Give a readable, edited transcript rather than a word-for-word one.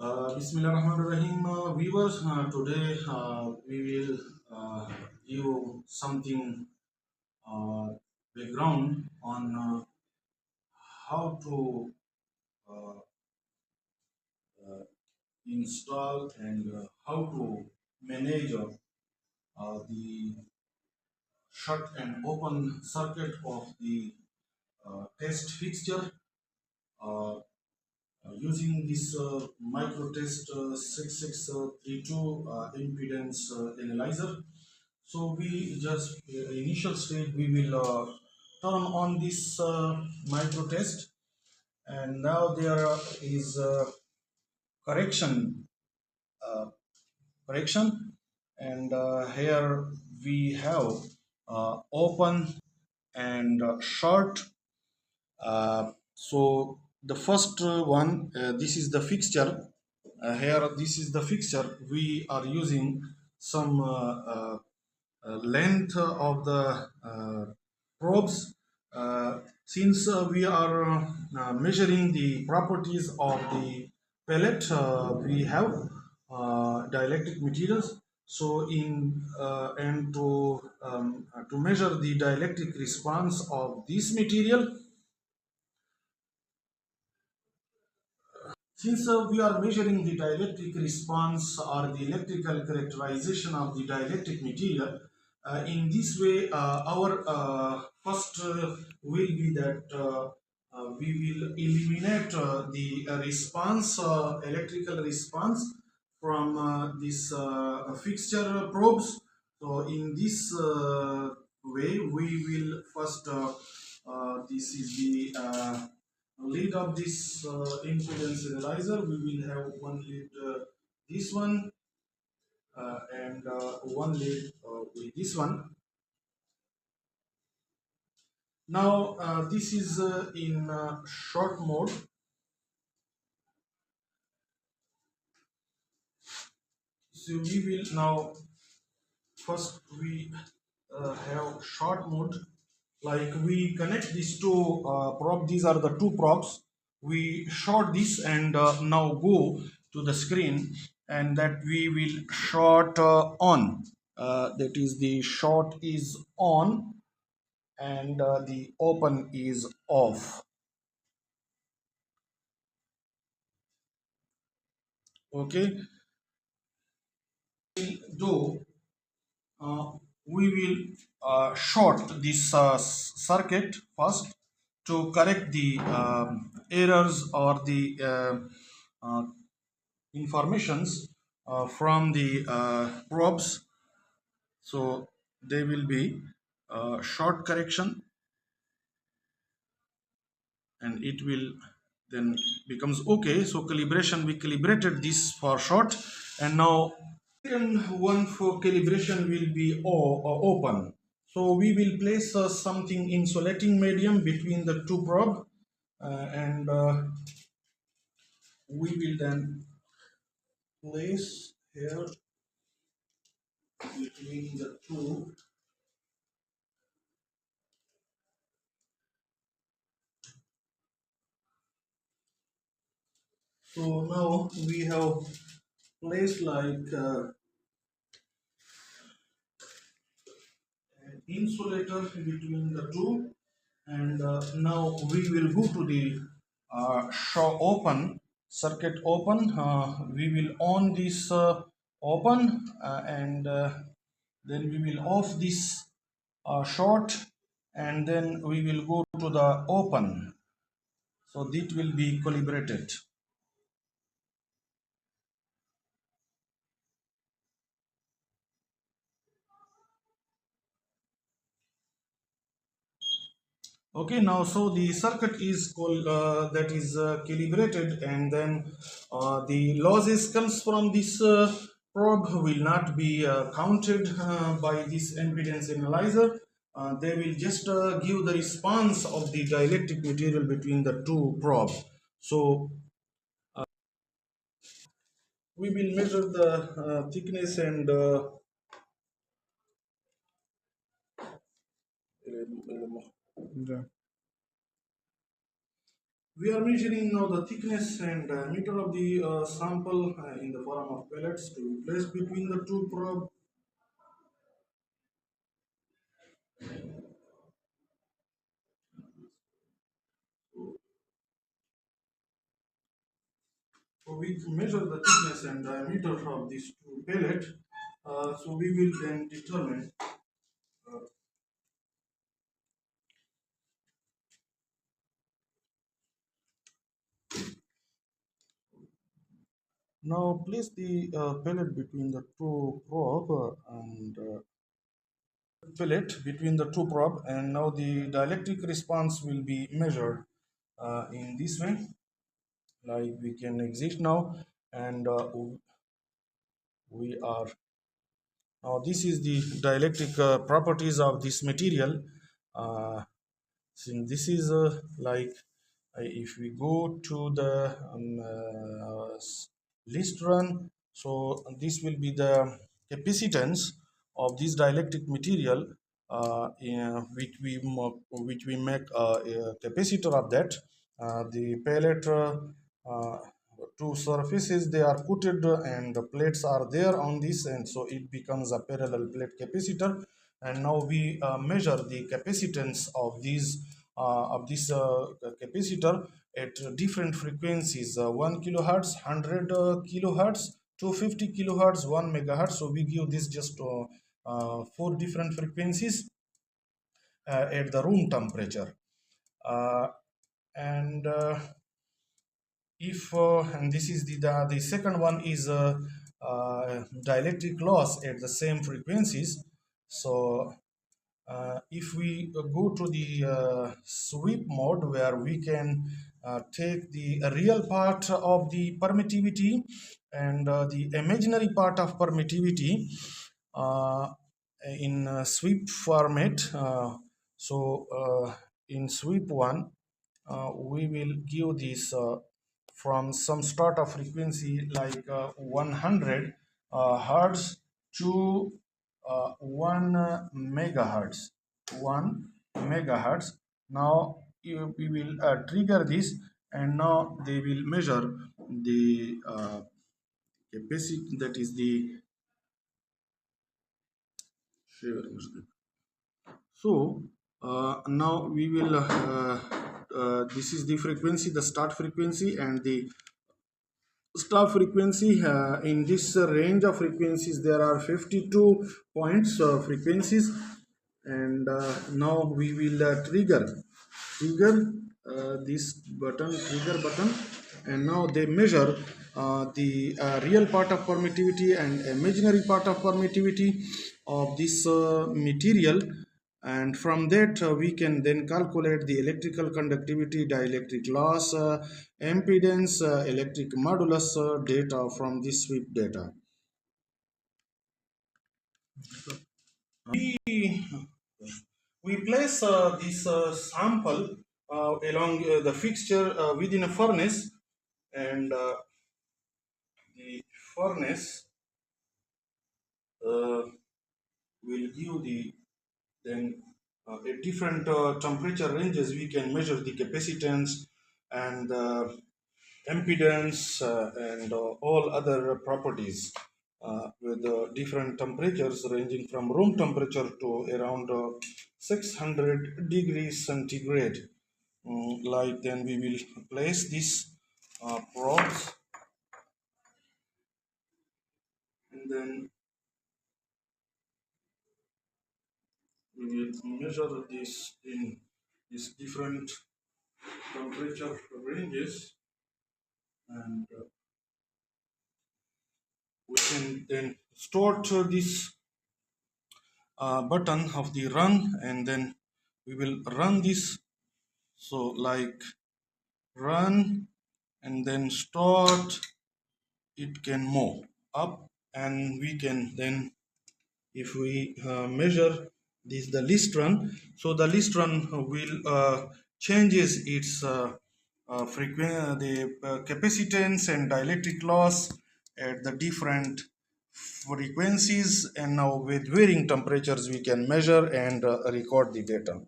Bismillahirrahmanirrahim. Viewers, today we will give something uh, background on how to uh, install and how to manage the shut and open circuit of the test fixture using this microtest 6632 impedance analyzer. So we just initial state we will turn on this microtest, and now there is correction uh, correction, and here we have open and short. So the first one, this is the fixture. Here, this is the fixture. We are using some length of the probes. Since we are measuring the properties of the pellet, we have dielectric materials. So in and to measure the dielectric response of this material, since we are measuring the dielectric response or the electrical characterization of the dielectric material, in this way, our first will be that we will eliminate the response, electrical response from this fixture probes. So in this way, we will first, this is the lead of this impedance analyzer. We will have one lead, this one, and one lead with this one. Now this is in short mode. So we will now first we have short mode. Like we connect these two probe. These are the two probes. We short this and now go to the screen, and that we will short on. That is, the short is on and the open is off. Okay, do uh, we will short this circuit first to correct the errors or the uh, informations from the probes. So they will be short correction, and it will then becomes okay. So calibration, we calibrated this for short, and now second one for calibration will be open. So we will place something insulating medium between the two probe, and we will then place here between the two. So now we have placed like an insulator between the two, and now we will go to the show open circuit open. We will on this open, and then we will off this short, and then we will go to the open. So that will be calibrated. Okay, now so the circuit is called that is calibrated, and then the losses comes from this probe will not be counted by this impedance analyzer. They will just give the response of the dielectric material between the two probe. So we will measure the thickness, and We are measuring now the thickness and diameter of the sample in the form of pellets to be placed between the two probe. So we measure the thickness and diameter of these two pellet. So we will then determine. uh, Now place the pellet between the two probe and fillet between the two probe, and now the dielectric response will be measured in this way. Like we can exit now, and we are now this is the dielectric properties of this material. Since this is like if we go to the list run, so this will be the capacitance of this dielectric material, which we make a capacitor of that. The pellet uh, two surfaces, they are coated and the plates are there on this, and so it becomes a parallel plate capacitor. And now we measure the capacitance of this capacitor at different frequencies, 1 kilohertz, 100 kilohertz, 250 kilohertz, 1 megahertz. So we give this just four different frequencies at the room temperature. uh, and if and this is the second one is dielectric loss at the same frequencies. So if we go to the sweep mode, where we can take the real part of the permittivity and the imaginary part of permittivity uh, in sweep format. In sweep 1, we will give this from some start of frequency like 100 hertz to 1 megahertz. 1 megahertz. Now we will trigger this, and now they will measure the capacity, that is the so now we will this is the frequency, the start frequency, and the stop frequency. In this range of frequencies, there are 52 points frequencies, and now we will trigger this button, trigger button, and now they measure the real part of permittivity and imaginary part of permittivity of this material. And from that we can then calculate the electrical conductivity, dielectric loss, impedance, electric modulus data from this sweep data. We place this sample along the fixture within a furnace, and the furnace uh, will give the then at different temperature ranges we can measure the capacitance and impedance and all other properties with different temperatures ranging from room temperature to around 600 degrees centigrade. Like then we will place these probes, and then we will measure this in these different temperature ranges, and we can then start this button of the run, and then we will run this. So like run, and then start, it can move up, and we can then, if we measure this the list run, so the list run will changes its the capacitance and dielectric loss at the different frequencies, and now with varying temperatures we can measure and record the data.